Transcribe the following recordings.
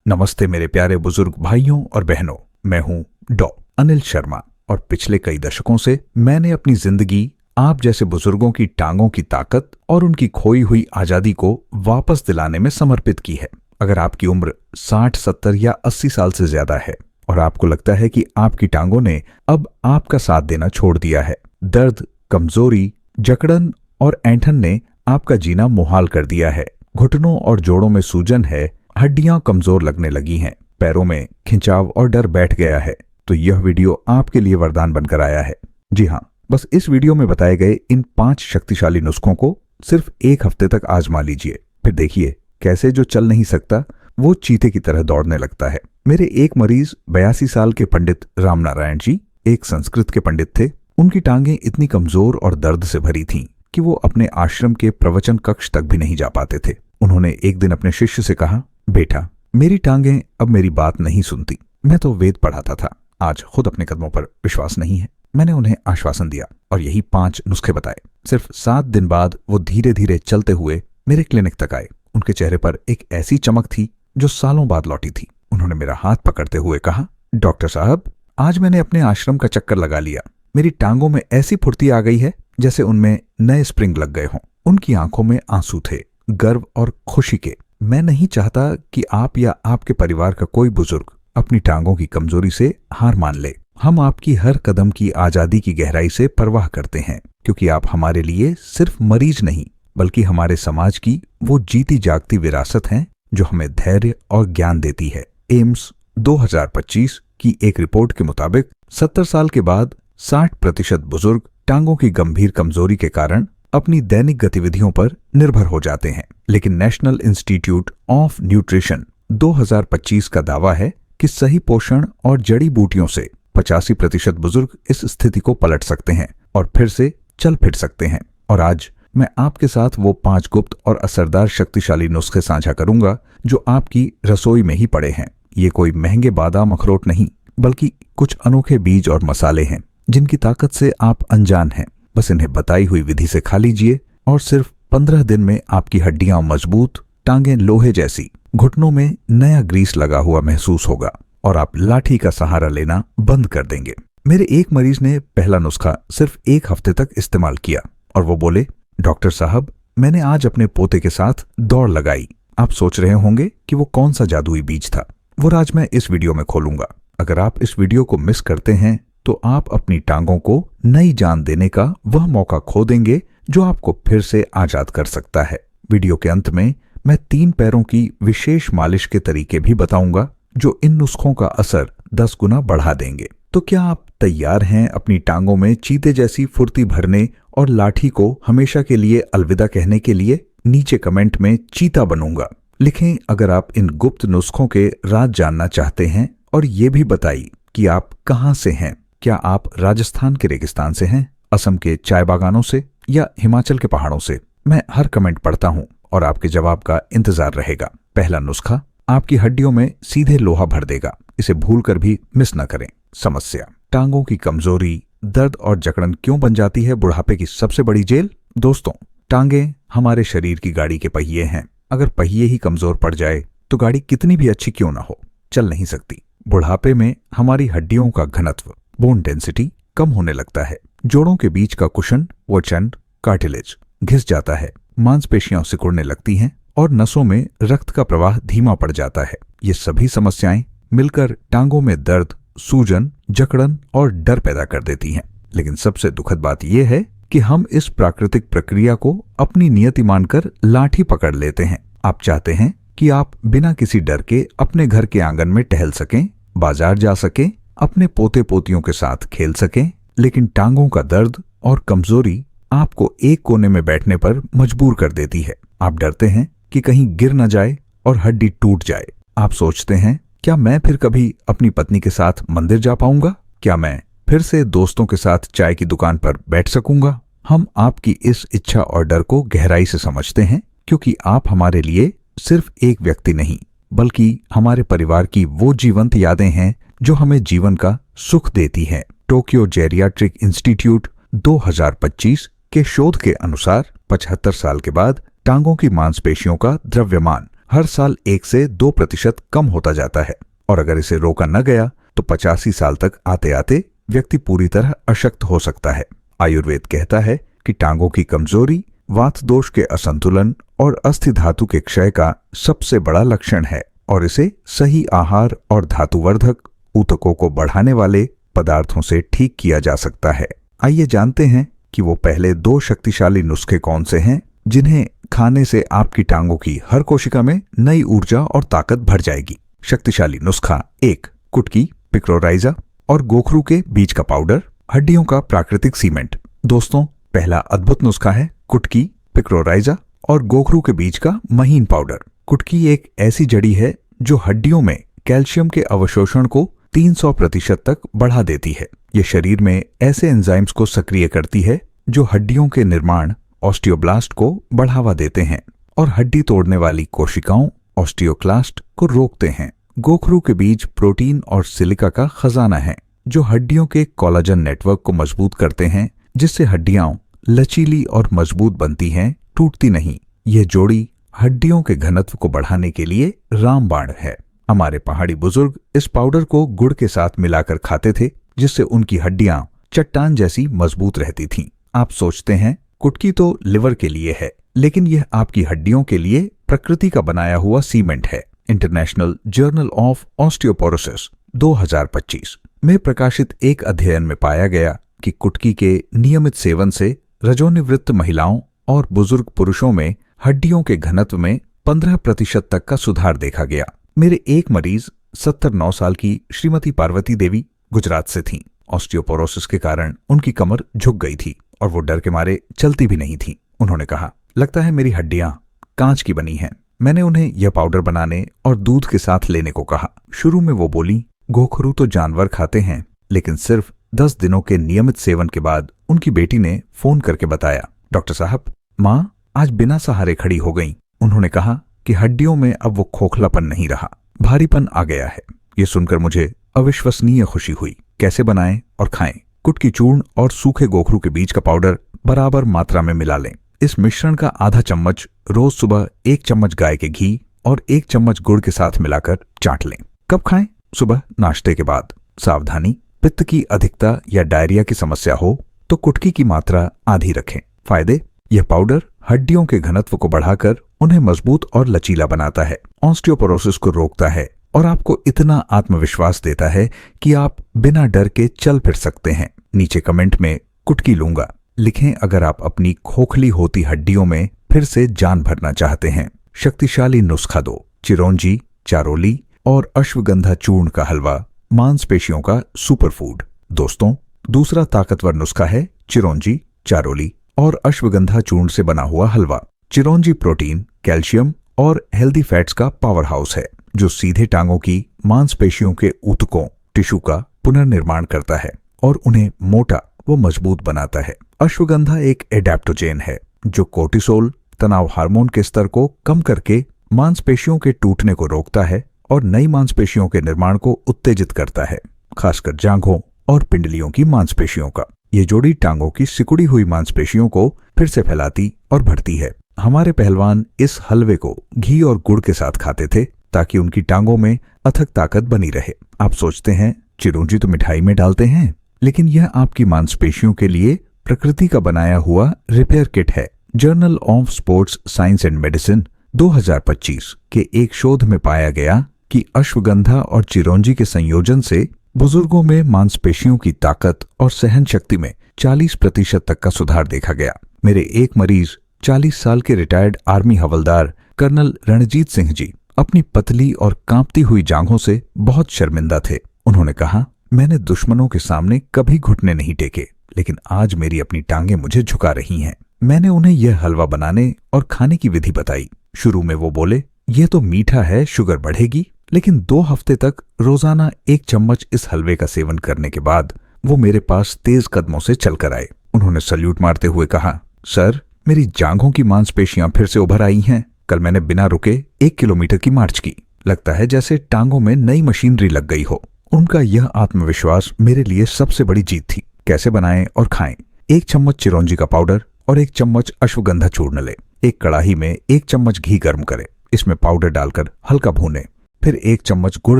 नमस्ते मेरे प्यारे बुजुर्ग भाइयों और बहनों। मैं हूं डॉ अनिल शर्मा और पिछले कई दशकों से मैंने अपनी जिंदगी आप जैसे बुजुर्गों की टांगों की ताकत और उनकी खोई हुई आजादी को वापस दिलाने में समर्पित की है। अगर आपकी उम्र 60, 70 या 80 साल से ज्यादा है और आपको लगता है कि आपकी टांगों ने अब आपका साथ देना छोड़ दिया है, दर्द, कमजोरी, जकड़न और ऐंठन ने आपका जीना मुहाल कर दिया है, घुटनों और जोड़ों में सूजन है, हड्डियां कमजोर लगने लगी हैं, पैरों में खिंचाव और डर बैठ गया है, तो यह वीडियो आपके लिए वरदान बनकर आया है। जी हाँ, बस इस वीडियो में बताए गए इन 5 शक्तिशाली नुस्खों को सिर्फ 1 हफ्ते तक आजमा लीजिए। फिर देखिए कैसे जो चल नहीं सकता वो चीते की तरह दौड़ने लगता है। मेरे एक मरीज 82 साल के पंडित रामनारायण जी एक संस्कृत के पंडित थे। उनकी टांगें इतनी कमजोर और दर्द से भरी थीं कि वो अपने आश्रम के प्रवचन कक्ष तक भी नहीं जा पाते थे। उन्होंने एक दिन अपने शिष्य से कहा, बेटा, मेरी टांगें अब मेरी बात नहीं सुनती। मैं तो वेद पढ़ाता था, आज खुद अपने कदमों पर विश्वास नहीं है। मैंने उन्हें आश्वासन दिया और यही 5 नुस्खे बताए। सिर्फ 7 दिन बाद वो धीरे धीरे चलते हुए मेरे क्लिनिक तक आए। उनके चेहरे पर एक ऐसी चमक थी जो सालों बाद लौटी थी। उन्होंने मेरा हाथ पकड़ते हुए कहा, डॉक्टर साहब, आज मैंने अपने आश्रम का चक्कर लगा लिया। मेरी टांगों में ऐसी फुर्ती आ गई है जैसे उनमें नए स्प्रिंग लग गए हों। उनकी आंखों में आंसू थे, गर्व और खुशी के। मैं नहीं चाहता कि आप या आपके परिवार का कोई बुजुर्ग अपनी टांगों की कमजोरी से हार मान ले। हम आपकी हर कदम की आजादी की गहराई से परवाह करते हैं, क्योंकि आप हमारे लिए सिर्फ मरीज नहीं बल्कि हमारे समाज की वो जीती जागती विरासत हैं जो हमें धैर्य और ज्ञान देती है। एम्स 2025 की एक रिपोर्ट के मुताबिक 70 साल के बाद 60% बुजुर्ग टांगों की गंभीर कमजोरी के कारण अपनी दैनिक गतिविधियों पर निर्भर हो जाते हैं। लेकिन नेशनल इंस्टीट्यूट ऑफ न्यूट्रिशन 2025 का दावा है कि सही पोषण और जड़ी बूटियों से 85% बुजुर्ग इस स्थिति को पलट सकते हैं और फिर से चल फिर सकते हैं। और आज मैं आपके साथ वो 5 गुप्त और असरदार शक्तिशाली नुस्खे साझा करूंगा जो आपकी रसोई में ही पड़े हैं। ये कोई महंगे बादाम अखरोट नहीं, बल्कि कुछ अनोखे बीज और मसाले हैं जिनकी ताकत से आप अनजान हैं। बस इन्हें बताई हुई विधि से खा लीजिए और सिर्फ 15 दिन में आपकी हड्डियां मजबूत, टांगें लोहे जैसी, घुटनों में नया ग्रीस लगा हुआ महसूस होगा और आप लाठी का सहारा लेना बंद कर देंगे। मेरे एक मरीज ने पहला नुस्खा सिर्फ 1 हफ्ते तक इस्तेमाल किया और वो बोले, डॉक्टर साहब, मैंने आज अपने पोते के साथ दौड़ लगाई। आप सोच रहे होंगे कि वो कौन सा जादुई बीज था। वो राज मैं इस वीडियो में खोलूंगा। अगर आप इस वीडियो को मिस करते हैं तो आप अपनी टांगों को नई जान देने का वह मौका खो देंगे जो आपको फिर से आजाद कर सकता है। वीडियो के अंत में मैं 3 पैरों की विशेष मालिश के तरीके भी बताऊंगा जो इन नुस्खों का असर 10 गुना बढ़ा देंगे। तो क्या आप तैयार हैं अपनी टांगों में चीते जैसी फुर्ती भरने और लाठी को हमेशा के लिए अलविदा कहने के लिए? नीचे कमेंट में चीता बनूंगा लिखें अगर आप इन गुप्त नुस्खों के राज जानना चाहते हैं। और ये भी बताइए कि आप कहां से हैं। क्या आप राजस्थान के रेगिस्तान से हैं, असम के चाय बागानों से या हिमाचल के पहाड़ों से? मैं हर कमेंट पढ़ता हूं और आपके जवाब का इंतजार रहेगा। पहला नुस्खा आपकी हड्डियों में सीधे लोहा भर देगा। इसे भूलकर भी मिस न करें। समस्या, टांगों की कमजोरी, दर्द और जकड़न क्यों बन जाती है बुढ़ापे की सबसे बड़ी जेल? दोस्तों, टांगें हमारे शरीर की गाड़ी के पहिए हैं। अगर पहिए ही कमजोर पड़ जाए तो गाड़ी कितनी भी अच्छी क्यों ना हो, चल नहीं सकती। बुढ़ापे में हमारी हड्डियों का घनत्व, बोन डेंसिटी, कम होने लगता है। जोड़ों के बीच का कुशन, वोचेंड, कार्टिलेज घिस जाता है, मांसपेशियां सिकुड़ने लगती हैं और नसों में रक्त का प्रवाह धीमा पड़ जाता है। ये सभी समस्याएं मिलकर टांगों में दर्द, सूजन, जकड़न और डर पैदा कर देती हैं। लेकिन सबसे दुखद बात यह है कि हम इस प्राकृतिक प्रक्रिया को अपनी नियति मानकर लाठी पकड़ लेते हैं। आप चाहते हैं कि आप बिना किसी डर के अपने घर के आंगन में टहल सकें, बाजार जा सकें, अपने पोते पोतियों के साथ खेल सकें, लेकिन टांगों का दर्द और कमजोरी आपको एक कोने में बैठने पर मजबूर कर देती है। आप डरते हैं कि कहीं गिर न जाए और हड्डी टूट जाए। आप सोचते हैं, क्या मैं फिर कभी अपनी पत्नी के साथ मंदिर जा पाऊंगा? क्या मैं फिर से दोस्तों के साथ चाय की दुकान पर बैठ सकूंगा? हम आपकी इस इच्छा और डर को गहराई से समझते हैं, क्योंकि आप हमारे लिए सिर्फ एक व्यक्ति नहीं बल्कि हमारे परिवार की वो जीवंत यादें हैं जो हमें जीवन का सुख देती हैं। टोक्यो जेरियाट्रिक इंस्टीट्यूट 2025 के शोध के अनुसार 75 साल के बाद टांगों की मांसपेशियों का द्रव्यमान हर साल 1 से 2% कम होता जाता है और अगर इसे रोका न गया तो 85 साल तक आते आते व्यक्ति पूरी तरह अशक्त हो सकता है। आयुर्वेद कहता है कि टांगों की कमजोरी, वात दोष के असंतुलन और अस्थि धातु के क्षय का सबसे बड़ा लक्षण है और इसे सही आहार और धातुवर्धक ऊतकों को बढ़ाने वाले पदार्थों से ठीक किया जा सकता है। आइए जानते हैं कि वो पहले 2 शक्तिशाली नुस्खे कौन से हैं जिन्हें खाने से आपकी टांगों की हर कोशिका में नई ऊर्जा और ताकत भर जाएगी। शक्तिशाली नुस्खा 1, कुटकी, पिक्रोराइजा और गोखरू के बीज का पाउडर, हड्डियों का प्राकृतिक सीमेंट। दोस्तों, पहला अद्भुत नुस्खा है कुटकी, पिक्रोराइजा और गोखरू के बीज का महीन पाउडर। कुटकी एक ऐसी जड़ी है जो हड्डियों में कैल्शियम के अवशोषण को 300% तक बढ़ा देती है। ये शरीर में ऐसे एंजाइम्स को सक्रिय करती है जो हड्डियों के निर्माण, ऑस्टियोब्लास्ट को बढ़ावा देते हैं और हड्डी तोड़ने वाली कोशिकाओं, ऑस्टियोक्लास्ट को रोकते हैं। गोखरू के बीज प्रोटीन और सिलिका का खजाना है जो हड्डियों के कोलाजन नेटवर्क को मजबूत करते हैं, जिससे हड्डियां लचीली और मजबूत बनती हैं, टूटती नहीं। यह जोड़ी हड्डियों के घनत्व को बढ़ाने के लिए रामबाण है। हमारे पहाड़ी बुजुर्ग इस पाउडर को गुड़ के साथ मिलाकर खाते थे, जिससे उनकी हड्डियां चट्टान जैसी मजबूत रहती थीं। आप सोचते हैं कुटकी तो लिवर के लिए है, लेकिन यह आपकी हड्डियों के लिए प्रकृति का बनाया हुआ सीमेंट है। इंटरनेशनल जर्नल ऑफ ऑस्टियोपोरोसिस 2025 में प्रकाशित एक अध्ययन में पाया गया कि कुटकी के नियमित सेवन से रजोनिवृत्त महिलाओं और बुजुर्ग पुरुषों में हड्डियों के घनत्व में 15% तक का सुधार देखा गया। मेरे एक मरीज 79 साल की श्रीमती पार्वती देवी गुजरात से थीं। ऑस्टियोपोरोसिस के कारण उनकी कमर झुक गई थी और वो डर के मारे चलती भी नहीं थी। उन्होंने कहा, लगता है मेरी हड्डियां कांच की बनी हैं। मैंने उन्हें यह पाउडर बनाने और दूध के साथ लेने को कहा। शुरू में वो बोली, गोखरू तो जानवर खाते हैं, लेकिन सिर्फ 10 दिनों के नियमित सेवन के बाद उनकी बेटी ने फोन करके बताया, डॉक्टर साहब, माँ आज बिना सहारे खड़ी हो गई। उन्होंने कहा कि हड्डियों में अब वो खोखलापन नहीं रहा, भारीपन आ गया है। ये सुनकर मुझे अविश्वसनीय खुशी हुई। कैसे बनाएं और खाएं? कुटकी चूर्ण और सूखे गोखरू के बीज का पाउडर बराबर मात्रा में मिला लें। इस मिश्रण का आधा चम्मच रोज सुबह 1 चम्मच गाय के घी और 1 चम्मच गुड़ के साथ मिलाकर चाट लें। कब खाएं? सुबह नाश्ते के बाद। सावधानी, पित्त की अधिकता या डायरिया की समस्या हो तो कुटकी की मात्रा आधी रखें। फायदे, यह पाउडर हड्डियों के घनत्व को बढ़ाकर उन्हें मजबूत और लचीला बनाता है, ऑस्टियोपोरोसिस को रोकता है और आपको इतना आत्मविश्वास देता है कि आप बिना डर के चल फिर सकते हैं। नीचे कमेंट में कुटकी लूंगा लिखें अगर आप अपनी खोखली होती हड्डियों में फिर से जान भरना चाहते हैं। शक्तिशाली नुस्खा 2, चिरौंजी, चारोली और अश्वगंधा चूर्ण का हलवा, मांसपेशियों का सुपरफूड। दोस्तों, दूसरा ताकतवर नुस्खा है चिरौंजी, चारोली और अश्वगंधा चूर्ण से बना हुआ हलवा। चिरौंजी प्रोटीन, कैल्शियम और हेल्दी फैट्स का पावर हाउस है जो सीधे टांगों की मांसपेशियों के ऊतकों, टिश्यू का पुनर्निर्माण करता है और उन्हें मोटा व मजबूत बनाता है। अश्वगंधा एक एडेप्टोजेन है जो कोर्टिसोल, तनाव हार्मोन के स्तर को कम करके मांसपेशियों के टूटने को रोकता है और नई मांसपेशियों के निर्माण को उत्तेजित करता है, खासकर जांघों और पिंडलियों की मांसपेशियों का। ये जोड़ी टांगों की सिकुड़ी हुई मांसपेशियों को फिर से फैलाती और भरती है। हमारे पहलवान इस हलवे को घी और गुड़ के साथ खाते थे ताकि उनकी टांगों में अथक ताकत बनी रहे। आप सोचते हैं चिरौंजी तो मिठाई में डालते हैं, लेकिन यह आपकी मांसपेशियों के लिए प्रकृति का बनाया हुआ रिपेयर किट है। Journal of sports science and medicine 2025 के एक शोध में पाया गया कि अश्वगंधा और चिरौंजी के संयोजन से बुजुर्गों में मांसपेशियों की ताकत और सहन शक्ति में 40% तक का सुधार देखा गया। मेरे एक मरीज 40 साल के रिटायर्ड आर्मी हवलदार कर्नल रणजीत सिंह जी अपनी पतली और कांपती हुई जांघों से बहुत शर्मिंदा थे। उन्होंने कहा, मैंने दुश्मनों के सामने कभी घुटने नहीं टेके, लेकिन आज मेरी अपनी टांगें मुझे झुका रही हैं। मैंने उन्हें यह हलवा बनाने और खाने की विधि बताई। शुरू में वो बोले, यह तो मीठा है, शुगर बढ़ेगी, लेकिन 2 हफ्ते तक रोजाना 1 चम्मच इस हलवे का सेवन करने के बाद वो मेरे पास तेज कदमों से चलकर आए। उन्होंने सल्यूट मारते हुए कहा, सर, मेरी जांघों की मांसपेशियां फिर से उभर आई हैं। कल मैंने बिना रुके 1 किलोमीटर की मार्च की। लगता है जैसे टांगों में नई मशीनरी लग गई हो। उनका यह आत्मविश्वास मेरे लिए सबसे बड़ी जीत थी। कैसे बनाएं और खाएं? 1 चम्मच चिरौंजी का पाउडर और 1 चम्मच अश्वगंधा चूर्ण लें। एक कड़ाही में 1 चम्मच घी गर्म करें। इसमें पाउडर डालकर हल्का भूनें, फिर 1 चम्मच गुड़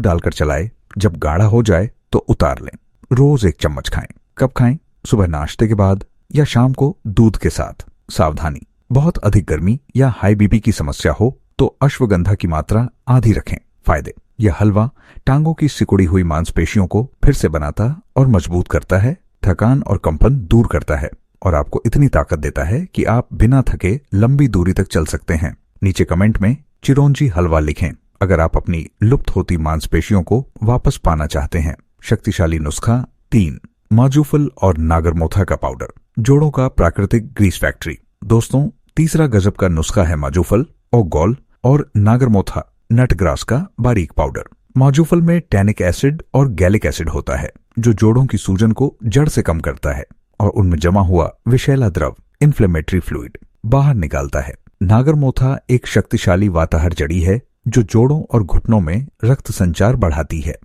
डालकर चलाएं। जब गाढ़ा हो जाए तो उतार लें। रोज 1 चम्मच खाएं। कब खाएं? सुबह नाश्ते के बाद या शाम को दूध के साथ। सावधानी, बहुत अधिक गर्मी या हाई बीपी की समस्या हो तो अश्वगंधा की मात्रा आधी रखें। फायदे: यह हलवा टांगों की सिकुड़ी हुई मांसपेशियों को फिर से बनाता और मजबूत करता है, थकान और कंपन दूर करता है और आपको इतनी ताकत देता है कि आप बिना थके लंबी दूरी तक चल सकते हैं। नीचे कमेंट में चिरौंजी हलवा लिखें अगर आप अपनी लुप्त होती मांसपेशियों को वापस पाना चाहते हैं। शक्तिशाली नुस्खा 3, माजूफल और नागरमोथा का पाउडर, जोड़ों का प्राकृतिक ग्रीस फैक्ट्री। दोस्तों, तीसरा गजब का नुस्खा है माजूफल, ओगोल और नागरमोथा नटग्रास का बारीक पाउडर। माजूफल में टैनिक एसिड और गैलिक एसिड होता है जो जोड़ों की सूजन को जड़ से कम करता है और उनमें जमा हुआ विषैला द्रव इन्फ्लेमेटरी फ्लूइड बाहर निकालता है। नागरमोथा एक शक्तिशाली वाताहर जड़ी है जो जोड़ों और घुटनों में रक्त संचार बढ़ाती है,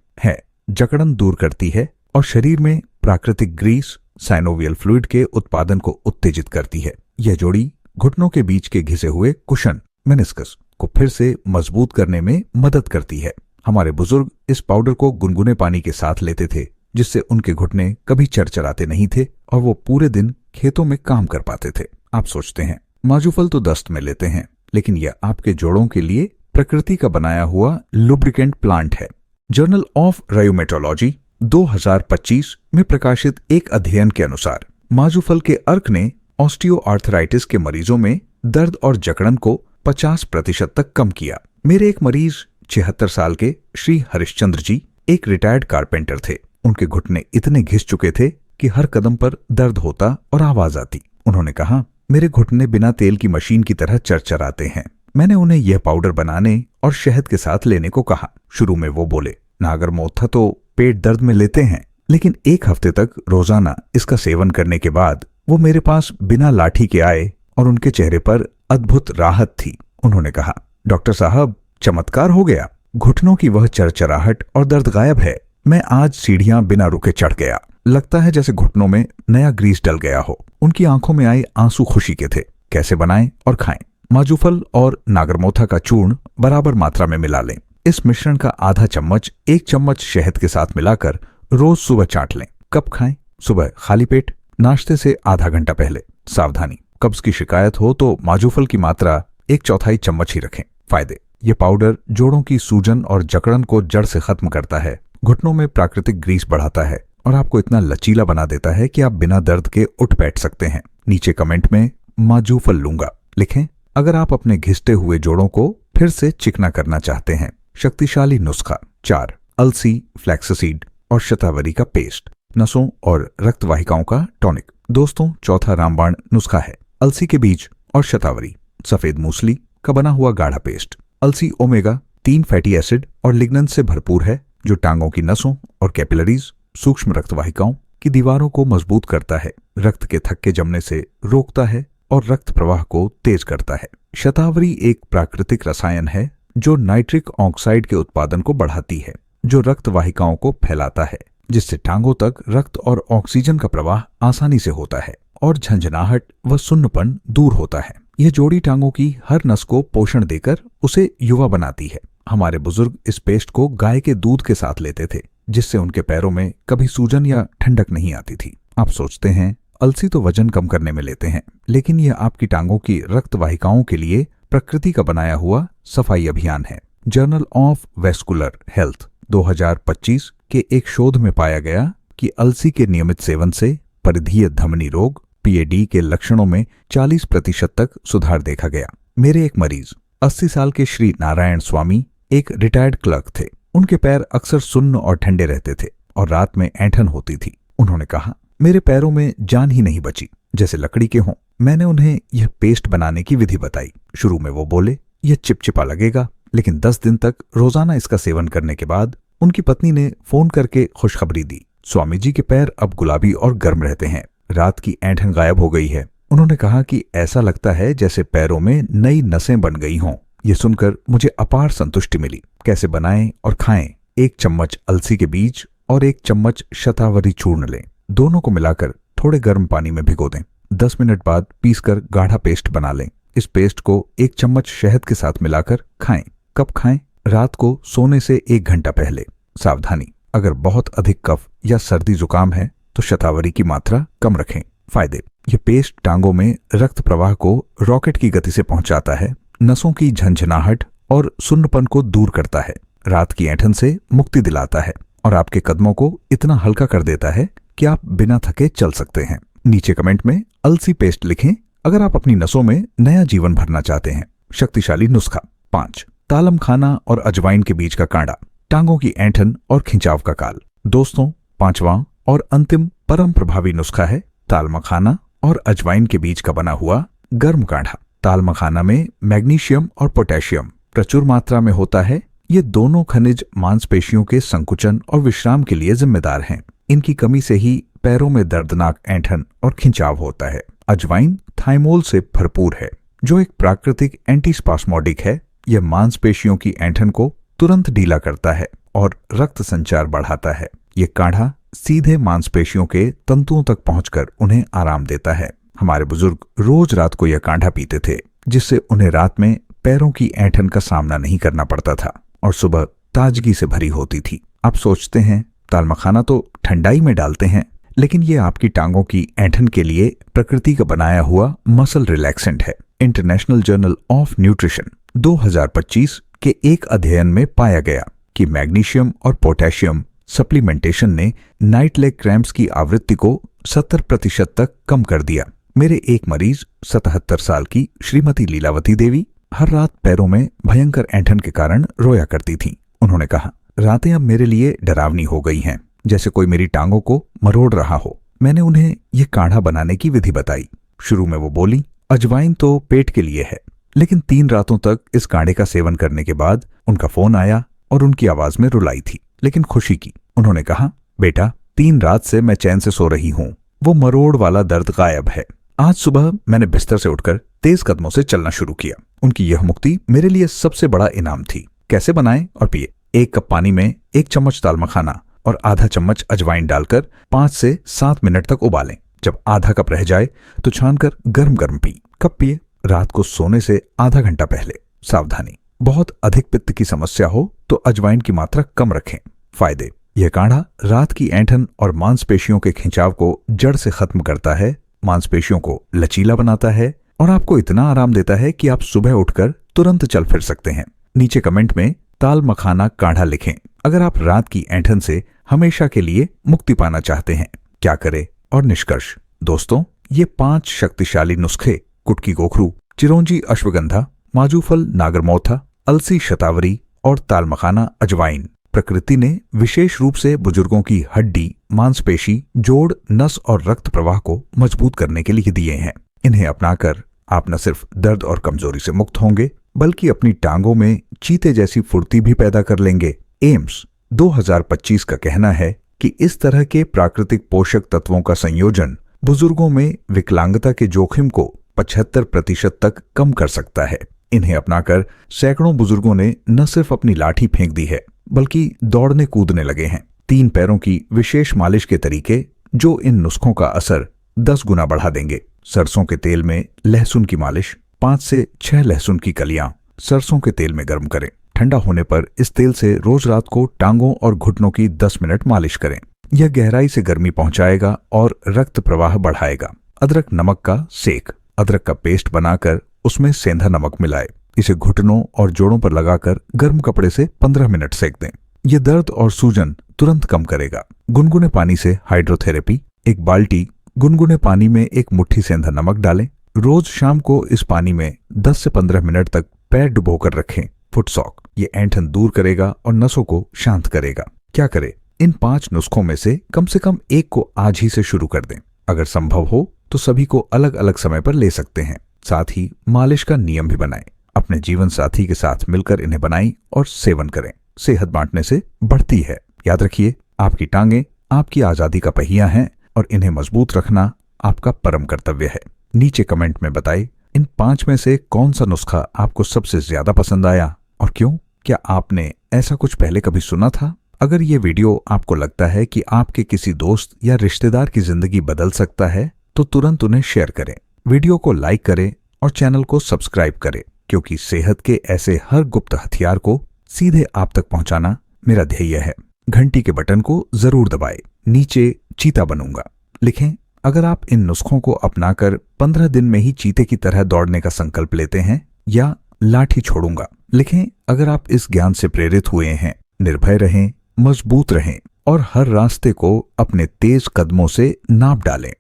जकड़न दूर करती है और शरीर में प्राकृतिक ग्रीस साइनोवियल फ्लूइड के उत्पादन को उत्तेजित करती है। यह जोड़ी घुटनों के बीच के घिसे हुए कुशन मेनिस्कस को फिर से मजबूत करने में मदद करती है। हमारे बुजुर्ग इस पाउडर को गुनगुने पानी के साथ लेते थे जिससे उनके घुटने कभी चरचराते नहीं थे और वो पूरे दिन खेतों में काम कर पाते थे। आप सोचते हैं माजूफल तो दस्त में लेते हैं, लेकिन यह आपके जोड़ों के लिए प्रकृति का बनाया हुआ लुब्रिकेंट प्लांट है। जर्नल ऑफ रायूमेटोलॉजी 2025 में प्रकाशित एक अध्ययन के अनुसार माजूफल के अर्क ने ऑस्टियोआर्थराइटिस के मरीजों में दर्द और जकड़न को 50% तक कम किया। मेरे एक मरीज 76 साल के श्री हरिश्चंद्र जी एक रिटायर्ड कारपेंटर थे। उनके घुटने इतने घिस चुके थे कि हर कदम पर दर्द होता और आवाज आती। उन्होंने कहा, मेरे घुटने बिना तेल की मशीन की तरह चरचराते हैं। मैंने उन्हें यह पाउडर बनाने और शहद के साथ लेने को कहा। शुरू में वो बोले, नागरमोथा तो पेट दर्द में लेते हैं, लेकिन 1 हफ्ते तक रोजाना इसका सेवन करने के बाद वो मेरे पास बिना लाठी के आए और उनके चेहरे पर अद्भुत राहत थी। उन्होंने कहा, डॉक्टर साहब, चमत्कार हो गया। घुटनों की वह चरचराहट और दर्द गायब है। मैं आज सीढ़ियां बिना रुके चढ़ गया। लगता है जैसे घुटनों में नया ग्रीस डल गया हो। उनकी आंखों में आए आंसू खुशी के थे। कैसे बनाएं और खाएं? माजूफल और नागरमोथा का चूर्ण बराबर मात्रा में मिला लें। इस मिश्रण का आधा चम्मच 1 चम्मच शहद के साथ मिलाकर रोज सुबह चाट लें। कब खाएं? सुबह खाली पेट, नाश्ते से आधा घंटा पहले। सावधानी, कब्ज की शिकायत हो तो माजूफल की मात्रा 1/4 चम्मच ही रखें। फायदे: ये पाउडर जोड़ों की सूजन और जकड़न को जड़ से खत्म करता है, घुटनों में प्राकृतिक ग्रीस बढ़ाता है और आपको इतना लचीला बना देता है कि आप बिना दर्द के उठ बैठ सकते हैं। नीचे कमेंट में माजूफल लूंगा लिखें अगर आप अपने घिसते हुए जोड़ों को फिर से चिकना करना चाहते हैं। शक्तिशाली नुस्खा 4, अलसी, फ्लैक्ससीड और शतावरी का पेस्ट, नसों और रक्त वाहिकाओं का टॉनिक। दोस्तों, चौथा रामबाण नुस्खा है अलसी के बीज और शतावरी, सफेद मूसली का बना हुआ गाढ़ा पेस्ट। अलसी ओमेगा 3 फैटी एसिड और लिग्नन से भरपूर है जो टांगों की नसों और कैपिलरीज, सूक्ष्म रक्त वाहिकाओं की दीवारों को मजबूत करता है, रक्त के थक्के जमने से रोकता है और रक्त प्रवाह को तेज करता है। शतावरी एक प्राकृतिक रसायन है जो नाइट्रिक ऑक्साइड के उत्पादन को बढ़ाती है, जो रक्त वाहिकाओं को फैलाता है, जिससे टांगों तक रक्त और ऑक्सीजन का प्रवाह आसानी से होता है और झंझनाहट व सुन्नपन दूर होता है। यह जोड़ी टांगों की हर नस को पोषण देकर उसे युवा बनाती है। हमारे बुजुर्ग इस पेस्ट को गाय के दूध के साथ लेते थे, जिससे उनके पैरों में कभी सूजन या ठंडक नहीं आती थी। आप सोचते हैं अलसी तो वजन कम करने में लेते हैं, लेकिन यह आपकी टांगों की रक्त वाहिकाओं के लिए प्रकृति का बनाया हुआ सफाई अभियान है। जर्नल ऑफ वेस्कुलर हेल्थ 2025 के एक शोध में पाया गया कि अलसी के नियमित सेवन से परिधीय धमनी रोग PAD के लक्षणों में 40% तक सुधार देखा गया। मेरे एक मरीज 80 साल के श्री नारायण स्वामी एक रिटायर्ड क्लर्क थे। उनके पैर अक्सर सुन्न और ठंडे रहते थे और रात में ऐंठन होती थी। उन्होंने कहा, मेरे पैरों में जान ही नहीं बची, जैसे लकड़ी के हों। मैंने उन्हें यह पेस्ट बनाने की विधि बताई। शुरू में वो बोले, यह चिपचिपा लगेगा, लेकिन 10 दिन तक रोजाना इसका सेवन करने के बाद उनकी पत्नी ने फोन करके खुशखबरी दी। स्वामी जी के पैर अब गुलाबी और गर्म रहते हैं। रात की ऐंठन गायब हो गई है। उन्होंने कहा कि ऐसा लगता है जैसे पैरों में नई नसें बन गई हों। ये सुनकर मुझे अपार संतुष्टि मिली। कैसे बनाएं और खाएं? 1 चम्मच अलसी के बीज और 1 चम्मच शतावरी चूर्ण लें। दोनों को मिलाकर थोड़े गर्म पानी में भिगो दें। 10 मिनट बाद पीसकर गाढ़ा पेस्ट बना लें। इस पेस्ट को 1 चम्मच शहद के साथ मिलाकर खाएं। कब खाएं? रात को सोने से 1 घंटा पहले। सावधानी, अगर बहुत अधिक कफ या सर्दी जुकाम है तो शतावरी की मात्रा कम रखें। फायदे, ये पेस्ट टांगों में रक्त प्रवाह को रॉकेट की गति से पहुंचाता है, नसों की झंझनाहट और सुन्नपन को दूर करता है, रात की ऐंठन से मुक्ति दिलाता है और आपके कदमों को इतना हल्का कर देता है कि आप बिना थके चल सकते हैं। नीचे कमेंट में अलसी पेस्ट लिखें अगर आप अपनी नसों में नया जीवन भरना चाहते हैं। शक्तिशाली नुस्खा 5, तालम खाना और अजवाइन के बीज का काढ़ा, टांगों की ऐंठन और खिंचाव का काल। दोस्तों, 5वां और अंतिम परम प्रभावी नुस्खा है ताल मखाना और अजवाइन के बीज का बना हुआ गर्म काढ़ा। ताल मखाना में मैग्नीशियम और पोटेशियम प्रचुर मात्रा में होता है। ये दोनों खनिज मांसपेशियों के संकुचन और विश्राम के लिए जिम्मेदार हैं। इनकी कमी से ही पैरों में दर्दनाक ऐंठन और खिंचाव होता है। अजवाइन थाइमोल से भरपूर है, जो एक प्राकृतिक एंटीस्पास्मोडिक है। यह मांसपेशियों की ऐंठन को तुरंत ढीला करता है और रक्त संचार बढ़ाता है। ये काढ़ा सीधे मांसपेशियों के तंतुओं तक पहुंचकर उन्हें आराम देता है। हमारे बुजुर्ग रोज रात को यह काढ़ा पीते थे, जिससे उन्हें रात में पैरों की ऐंठन का सामना नहीं करना पड़ता था और सुबह ताजगी से भरी होती थी। आप सोचते हैं ताल मखाना तो ठंडाई में डालते हैं, लेकिन ये आपकी टांगों की ऐंठन के लिए प्रकृति का बनाया हुआ मसल रिलैक्सेंट है। इंटरनेशनल जर्नल ऑफ न्यूट्रिशन 2025 के एक अध्ययन में पाया गया कि मैग्नीशियम और पोटेशियम सप्लीमेंटेशन ने नाइट लेग क्रैम्प्स की आवृत्ति को 70% तक कम कर दिया। मेरे एक मरीज 77 साल की श्रीमती लीलावती देवी हर रात पैरों में भयंकर ऐंठन के कारण रोया करती थीं। उन्होंने कहा, रातें अब मेरे लिए डरावनी हो गई हैं, जैसे कोई मेरी टांगों को मरोड़ रहा हो। मैंने उन्हें ये काढ़ा बनाने की विधि बताई। शुरू में वो बोली, अजवाइन तो पेट के लिए है, लेकिन 3 रातों तक इस काढ़े का सेवन करने के बाद उनका फोन आया और उनकी आवाज में रुलाई थी, लेकिन खुशी की। उन्होंने कहा, बेटा 3 रात से मैं चैन से सो रही हूँ, वो मरोड़ वाला दर्द गायब है। आज सुबह मैंने बिस्तर से उठकर तेज कदमों से चलना शुरू किया। उनकी यह मुक्ति मेरे लिए सबसे बड़ा इनाम थी। कैसे बनाएं और पिए? 1 कप पानी में 1 चम्मच ताल मखाना और आधा चम्मच अजवाइन डालकर 5 से 7 मिनट तक उबालें। जब आधा कप रह जाए तो छानकर गर्म गर्म पी। कब पिए? रात को सोने से आधा घंटा पहले। सावधानी, बहुत अधिक पित्त की समस्या हो तो अजवाइन की मात्रा कम रखें। फायदे, यह काढ़ा रात की ऐंठन और मांसपेशियों के खिंचाव को जड़ से खत्म करता है, मांसपेशियों को लचीला बनाता है और आपको इतना आराम देता है कि आप सुबह उठकर तुरंत चल फिर सकते हैं। नीचे कमेंट में ताल मखाना काढ़ा लिखें अगर आप रात की ऐंठन से हमेशा के लिए मुक्ति पाना चाहते हैं। क्या करें और निष्कर्ष? दोस्तों, ये 5 शक्तिशाली नुस्खे कुटकी गोखरू, चिरौंजी अश्वगंधा, माजूफल नागरमौथा, अलसी शतावरी और ताल मखाना अजवाइन प्रकृति ने विशेष रूप से बुजुर्गों की हड्डी, मांसपेशी, जोड़, नस और रक्त प्रवाह को मजबूत करने के लिए दिए हैं। इन्हें अपनाकर आप न सिर्फ दर्द और कमजोरी से मुक्त होंगे, बल्कि अपनी टांगों में चीते जैसी फुर्ती भी पैदा कर लेंगे। एम्स 2025 का कहना है कि इस तरह के प्राकृतिक पोषक तत्वों का संयोजन बुजुर्गों में विकलांगता के जोखिम को 75% तक कम कर सकता है। इन्हें अपनाकर सैकड़ों बुजुर्गों ने न सिर्फ अपनी लाठी फेंक दी है, बल्कि दौड़ने कूदने लगे हैं। 3 पैरों की विशेष मालिश के तरीके जो इन नुस्खों का असर 10 गुना बढ़ा देंगे। सरसों के तेल में लहसुन की मालिश, 5 से 6 लहसुन की कलियां सरसों के तेल में गर्म करें। ठंडा होने पर इस तेल से रोज रात को टांगों और घुटनों की 10 मिनट मालिश करें। यह गहराई से गर्मी पहुंचाएगा और रक्त प्रवाह बढ़ाएगा। अदरक नमक का सेक, अदरक का पेस्ट बनाकर उसमें सेंधा नमक मिलाए। इसे घुटनों और जोड़ों पर लगाकर गर्म कपड़े से 15 मिनट सेक दें। यह दर्द और सूजन तुरंत कम करेगा। गुनगुने पानी से हाइड्रोथेरेपी, 1 बाल्टी गुनगुने पानी में 1 मुट्ठी सेंधा नमक डालें। रोज शाम को इस पानी में 10 से 15 मिनट तक पैर डुबोकर रखें। फुट सॉक, ये ऐंठन दूर करेगा और नसों को शांत करेगा। क्या करें? इन 5 नुस्खों में से कम 1 को आज ही से शुरू कर दें। अगर संभव हो तो सभी को अलग अलग समय पर ले सकते हैं। साथ ही मालिश का नियम भी बनाएं। अपने जीवन साथी के साथ मिलकर इन्हें बनाएं और सेवन करें। सेहत बांटने से बढ़ती है। याद रखिए, आपकी टांगें आपकी आजादी का पहिया हैं और इन्हें मजबूत रखना आपका परम कर्तव्य है। नीचे कमेंट में बताएं इन 5 में से कौन सा नुस्खा आपको सबसे ज्यादा पसंद आया और क्यों? क्या आपने ऐसा कुछ पहले कभी सुना था? अगर ये वीडियो आपको लगता है कि आपके किसी दोस्त या रिश्तेदार की जिंदगी बदल सकता है तो तुरंत उन्हें शेयर करें, वीडियो को लाइक करें और चैनल को सब्सक्राइब करें, क्योंकि सेहत के ऐसे हर गुप्त हथियार को सीधे आप तक पहुंचाना मेरा ध्येय है। घंटी के बटन को जरूर दबाएं। नीचे चीता बनूंगा लिखें। अगर आप इन नुस्खों को अपनाकर 15 दिन में ही चीते की तरह दौड़ने का संकल्प लेते हैं, या लाठी छोड़ूंगा लिखें। अगर आप इस ज्ञान से प्रेरित हुए हैं, निर्भय रहें, मजबूत रहें और हर रास्ते को अपने तेज कदमों से नाप डालें।